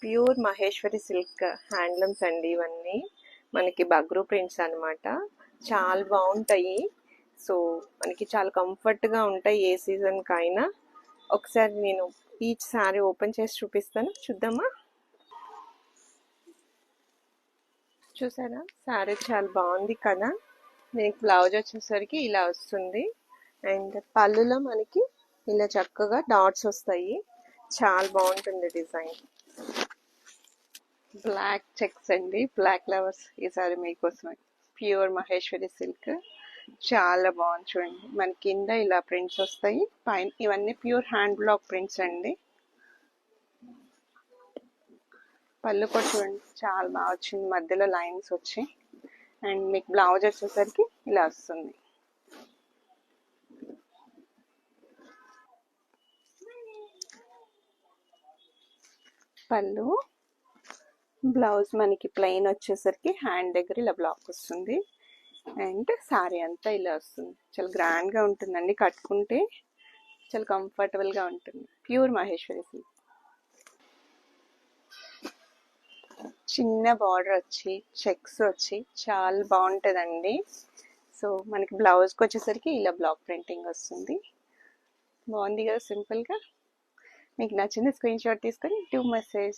Pure Maheshwari silk handlooms అండి ఇవన్నీ. మనకి బగ్రూ ప్రింట్స్ అన్నమాట. చాలా బాగుంటాయి. సో మనకి చాలా కంఫర్ట్గా ఉంటాయి ఏ సీజన్కైనా. ఒకసారి నేను ఈచ్ శారీ ఓపెన్ చేసి చూపిస్తాను, చూద్దామా. చూసారా, శారీ చాలా బాగుంది కదా. దీనికి బ్లౌజ్ వచ్చేసరికి ఇలా వస్తుంది. అండ్ పళ్ళులో మనకి ఇలా చక్కగా డాట్స్ వస్తాయి. చాలా బాగుంటుంది డిజైన్. బ్లాక్ చెక్స్ అండి, బ్లాక్ ఫ్లవర్స్ ఈసారి మీకోసమే. ప్యూర్ మహేశ్వరి సిల్క్ చాలా బాగుంది చూడండి. మన కింద ఇలా ప్రింట్స్ వస్తాయి, పైన ఇవన్నీ ప్యూర్ హ్యాండ్ బ్లాక్ ప్రింట్స్ అండి. పళ్ళు కూడా చూడండి చాలా బాగా వచ్చింది, మధ్యలో లైన్స్ వచ్చి. అండ్ మీకు బ్లౌజ్ వచ్చేసరికి ఇలా వస్తుంది. పళ్ళు, బ్లౌజ్ మనకి ప్లెయిన్ వచ్చేసరికి హ్యాండ్ దగ్గర ఇలా బ్లాక్ వస్తుంది. అండ్ శారీ అంతా ఇలా వస్తుంది. చాలా గ్రాండ్గా ఉంటుందండి, కట్టుకుంటే చాలా కంఫర్టబుల్గా ఉంటుంది. Pure Maheshwari silk. చిన్న బార్డర్ వచ్చి చెక్స్ వచ్చి చాలా బాగుంటుందండి. సో మనకి బ్లౌజ్కి వచ్చేసరికి ఇలా బ్లాక్ ప్రింటింగ్ వస్తుంది. బాగుంది కదా సింపుల్గా. మీకు నచ్చింది స్క్రీన్ షాట్ తీసుకొని 2 మెసేజ్